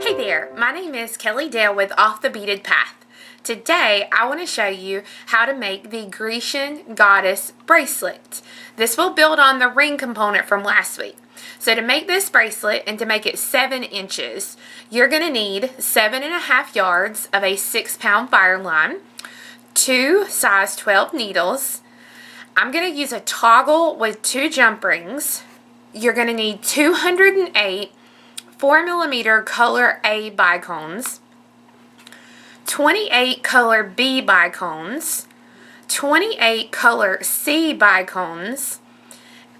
Hey there, my name is Kelly Dale with Off the Beaded Path. Today I want to show you how to make the Grecian goddess bracelet. This will build on the ring component from last week. So to make this bracelet and to make it 7 inches, you're going to need 7.5 yards of a 6-pound fire line, 2 size 12 needles. I'm going to use a toggle with 2 jump rings. You're going to need 208 4mm Color A Bicones, 28 Color B Bicones, 28 Color C Bicones,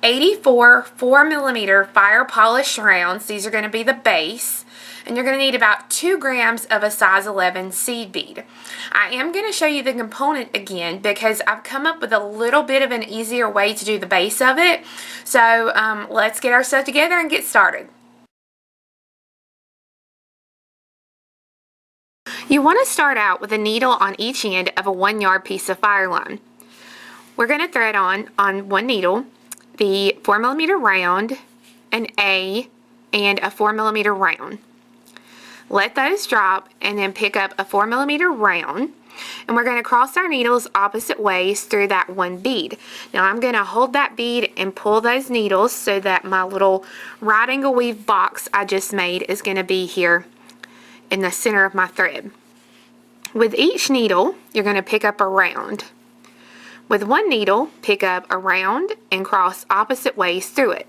84 4mm fire polished rounds. These are going to be the base. And you're going to need about 2 grams of a size 11 seed bead. I am going to show you the component again because I've come up with a little bit of an easier way to do the base of it. So let's get our stuff together and get started. You want to start out with a needle on each end of a 1-yard piece of fire line. We're going to thread on one needle the 4mm round, an A, and a 4mm round. Let those drop and then pick up a 4mm round, and we're going to cross our needles opposite ways through that one bead. Now I'm going to hold that bead and pull those needles so that my little right angle weave box I just made is going to be here in the center of my thread. With each needle, you're going to pick up a round. With one needle, pick up a round and cross opposite ways through it.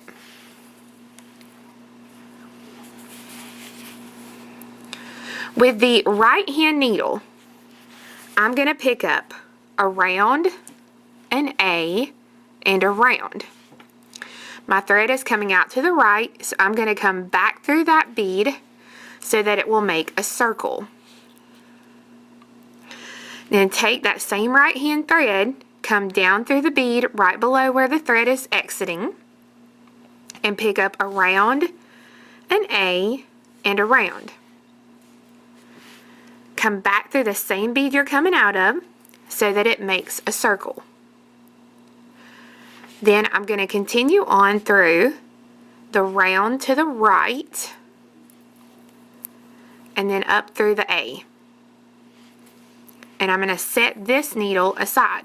With the right hand needle, I'm going to pick up a round, an A, and a round. My thread is coming out to the right, so I'm going to come back through that bead so that it will make a circle. Then take that same right hand thread, come down through the bead right below where the thread is exiting, and pick up a round, an A, and a round. Come back through the same bead you're coming out of so that it makes a circle. Then I'm going to continue on through the round to the right and then up through the A. And I'm going to set this needle aside.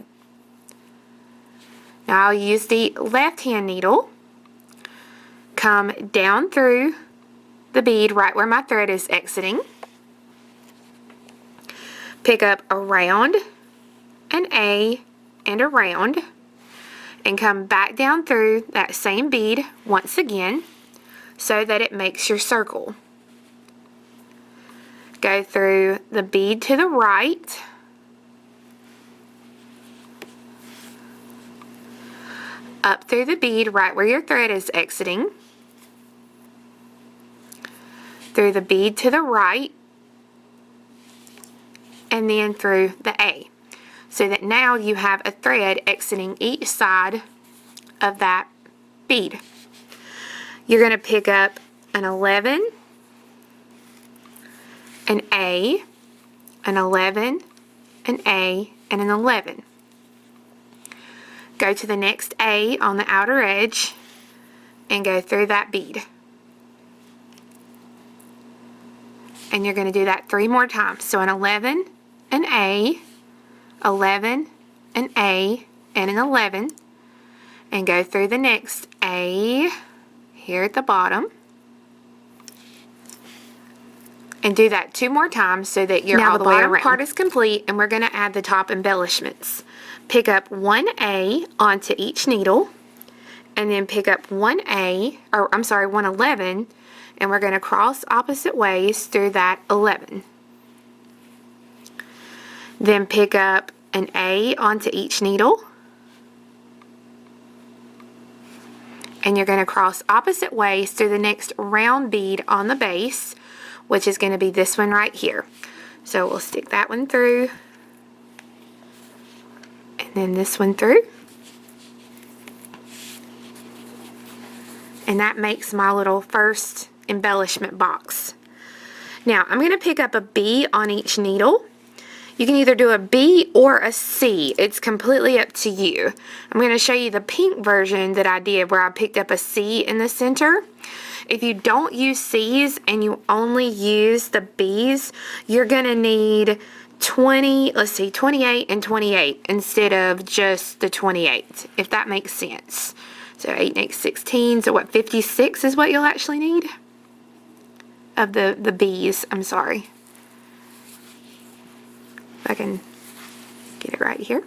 Now I'll use the left hand needle, come down through the bead right where my thread is exiting, pick up a round, an A, and a round, and come back down through that same bead once again so that it makes your circle. Go through the bead to the right, up through the bead right where your thread is exiting, through the bead to the right, and then through the A, so that now you have a thread exiting each side of that bead. You're going to pick up an 11, an A, an 11, an A, and an 11. Go to the next A on the outer edge and go through that bead. And you're going to do that 3 more times. So an 11, an A, 11, an A, and an 11. And go through the next A here at the bottom. And do that 2 more times so that your all the way around. Part is complete, and we're going to add the top embellishments. Pick up one A onto each needle, and then pick up one 11, and we're going to cross opposite ways through that 11. Then pick up an A onto each needle, and you're going to cross opposite ways through the next round bead on the base, which is going to be this one right here. So we'll stick that one through, and then this one through. And that makes my little first embellishment box. Now I'm going to pick up a B on each needle. You can either do a B or a C. It's completely up to you. I'm going to show you the pink version that I did where I picked up a C in the center. if you don't use C's and you only use the B's, you're going to need 28 and 28 instead of just the 28, if that makes sense. So 8 and 8, 16. So what, 56 is what you'll actually need of the B's. I'm sorry. If I can get it right here.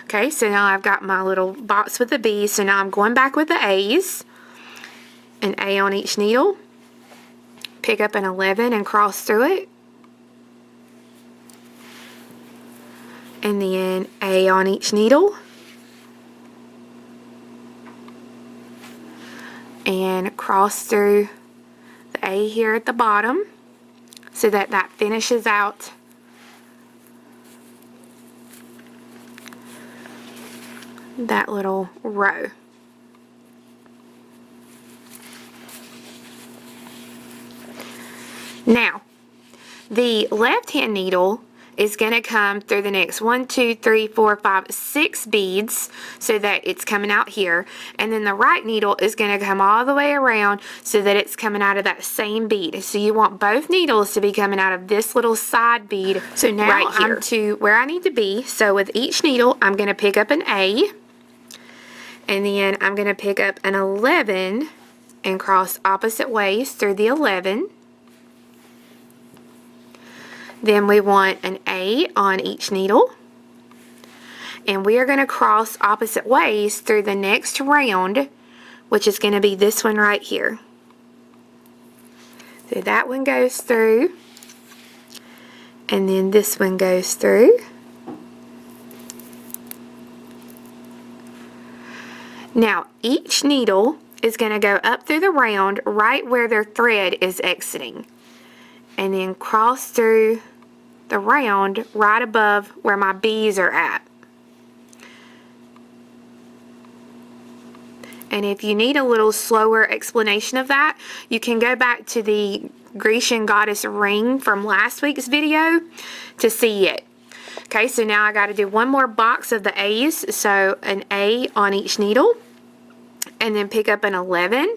Okay, so now I've got my little box with the B's. So now I'm going back with the A's. An A on each needle. Pick up an 11 and cross through it. And then A on each needle. And cross through the A here at the bottom so that that finishes out that little row. Now, the left-hand needle is going to come through the next 1, 2, 3, 4, 5, 6 beads so that it's coming out here. And then the right needle is going to come all the way around so that it's coming out of that same bead. So you want both needles to be coming out of this little side bead. So now right here. I'm to where I need to be. So with each needle, I'm going to pick up an A. And then I'm going to pick up an 11 and cross opposite ways through the 11. Then we want an A on each needle. And we are going to cross opposite ways through the next round, which is going to be this one right here. So that one goes through. And then this one goes through. Now, each needle is going to go up through the round right where their thread is exiting. And then cross through the round right above where my B's are at. And if you need a little slower explanation of that, you can go back to the Grecian goddess ring from last week's video to see it. Okay, so now I got to do one more box of the A's. So an A on each needle. And then pick up an 11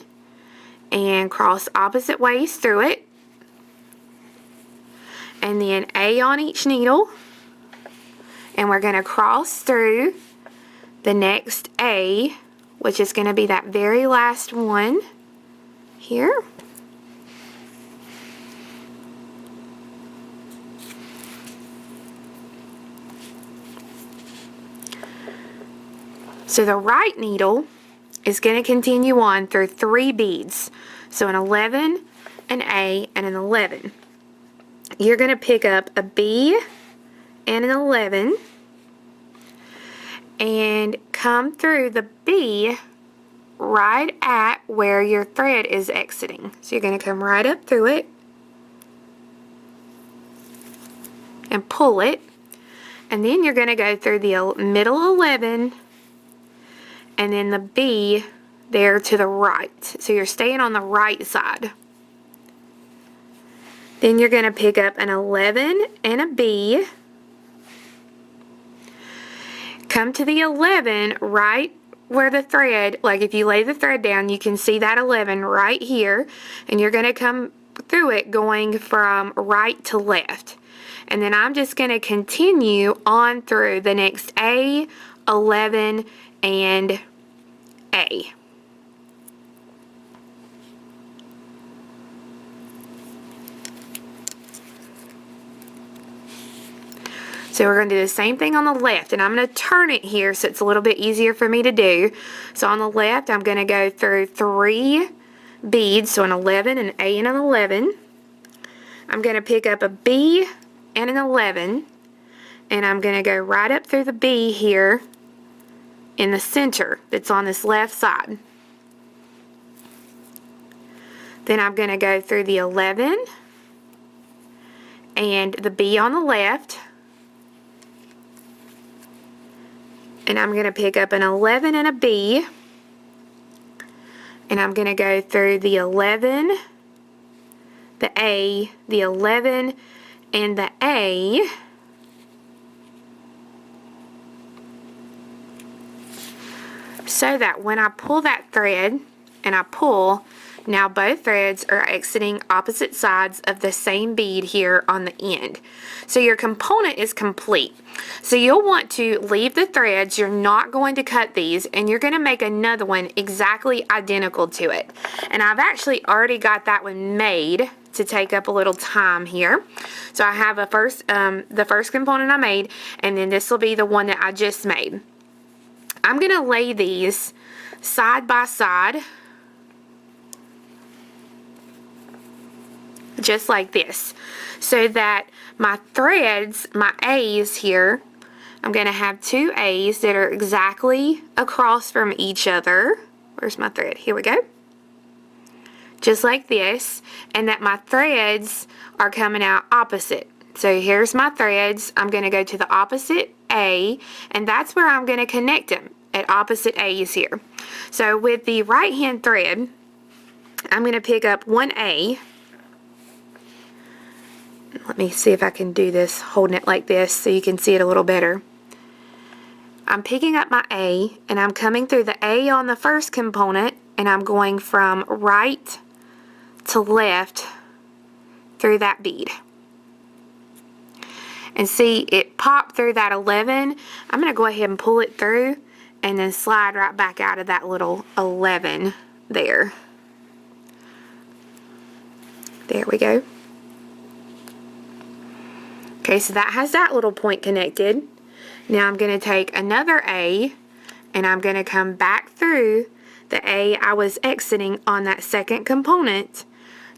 and cross opposite ways through it. And then A on each needle. And we're going to cross through the next A, which is going to be that very last one here. So the right needle is going to continue on through 3 beads. So an 11, an A, and an 11. You're going to pick up a B and an 11 and come through the B right at where your thread is exiting. So you're going to come right up through it and pull it, and then you're going to go through the middle 11 and then the B there to the right. So you're staying on the right side. Then you're going to pick up an 11 and a B. Come to the 11 right where the thread, like if you lay the thread down, you can see that 11 right here. And you're going to come through it going from right to left. And then I'm just going to continue on through the next A, 11, and A. So we're going to do the same thing on the left, and I'm going to turn it here so it's a little bit easier for me to do. So on the left, I'm going to go through 3 beads, so an 11, an A, and an 11. I'm going to pick up a B and an 11, and I'm going to go right up through the B here in the center that's on this left side. Then I'm going to go through the 11 and the B on the left. And I'm going to pick up an 11 and a B. And I'm going to go through the 11, the A, the 11, and the A. So that when I pull that thread, and I pull, Now both threads are exiting opposite sides of the same bead here on the end. So your component is complete. So you'll want to leave the threads. You're not going to cut these, and you're going to make another one exactly identical to it. And I've actually already got that one made to take up a little time here. So I have the first component I made, and then this will be the one that I just made. I'm going to lay these side by side, just like this, so that my threads, my A's here, I'm going to have two A's that are exactly across from each other. Where's my thread? Here we go. Just like this, and that my threads are coming out opposite. So here's my threads. I'm going to go to the opposite A, and that's where I'm going to connect them, at opposite A's here. So with the right hand thread, I'm going to pick up one A. Let me see if I can do this holding it like this so you can see it a little better. I'm picking up my A, and I'm coming through the A on the first component, and I'm going from right to left through that bead. And see, it popped through that 11. I'm going to go ahead and pull it through and then slide right back out of that little 11 there. There we go. Okay, so that has that little point connected. Now I'm going to take another A, and I'm going to come back through the A I was exiting on that second component,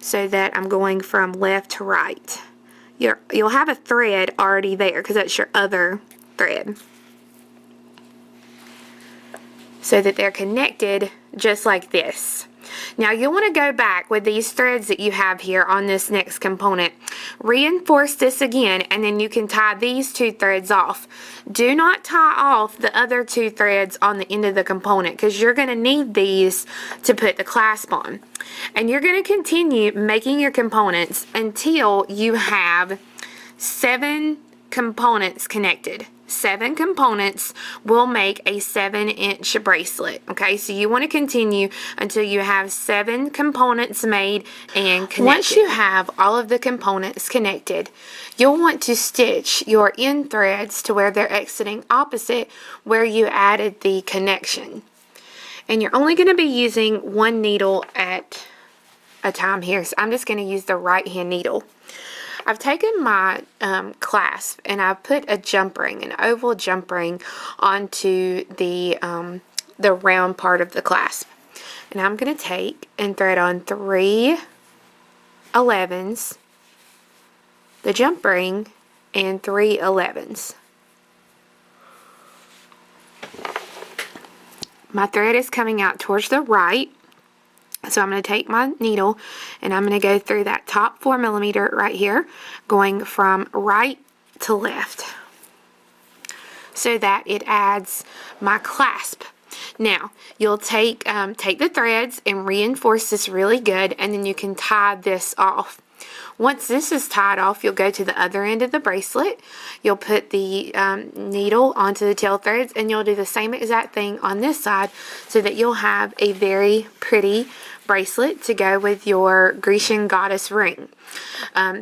so that I'm going from left to right. You'll have a thread already there because that's your other thread, so that they're connected just like this. Now you'll want to go back with these threads that you have here on this next component, reinforce this again, and then you can tie these two threads off. Do not tie off the other two threads on the end of the component, because you're going to need these to put the clasp on. And you're going to continue making your components until you have 7 components connected. 7 components will make a 7-inch bracelet. Okay, so you want to continue until you have 7 components made and connected. Once you have all of the components connected, you'll want to stitch your end threads to where they're exiting opposite where you added the connection. And you're only going to be using one needle at a time here, so I'm just going to use the right hand needle. I've taken my clasp, and I've put a jump ring, an oval jump ring, onto the round part of the clasp. And I'm going to take and thread on 3 11s, the jump ring, and 3 11s. My thread is coming out towards the right. So I'm going to take my needle, and I'm going to go through that top 4 millimeter right here, going from right to left, so that it adds my clasp. Now you'll take the threads and reinforce this really good, and then you can tie this off. Once this is tied off, you'll go to the other end of the bracelet. You'll put the needle onto the tail threads, and you'll do the same exact thing on this side, so that you'll have a very pretty bracelet to go with your Grecian goddess ring.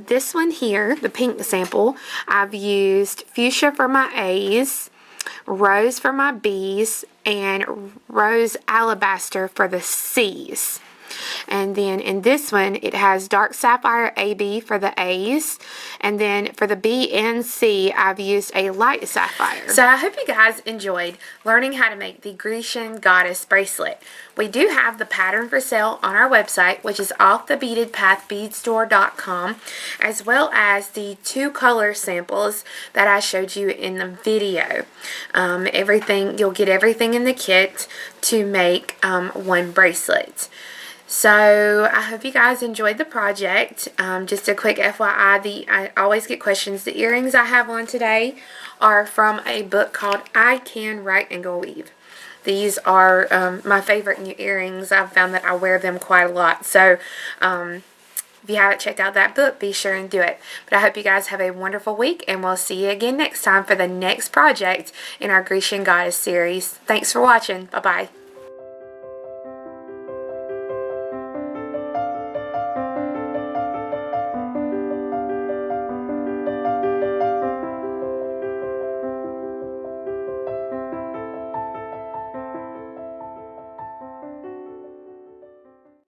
This one here, the pink sample, I've used fuchsia for my A's, rose for my B's, and rose alabaster for the C's. And then in this one, it has dark sapphire AB for the A's, and then for the B and C, I've used a light sapphire. So I hope you guys enjoyed learning how to make the Grecian goddess bracelet. We do have the pattern for sale on our website, which is offthebeadedpathbeadstore.com, as well as the 2 color samples that I showed you in the video. You'll get everything in the kit to make one bracelet. So I hope you guys enjoyed the project. Just a quick FYI, I always get questions. The earrings I have on today are from a book called I Can Right Angle Weave. These are my favorite new earrings. I've found that I wear them quite a lot. So if you haven't checked out that book, be sure and do it. But I hope you guys have a wonderful week, and we'll see you again next time for the next project in our Grecian Goddess series. Thanks for watching. Bye-bye.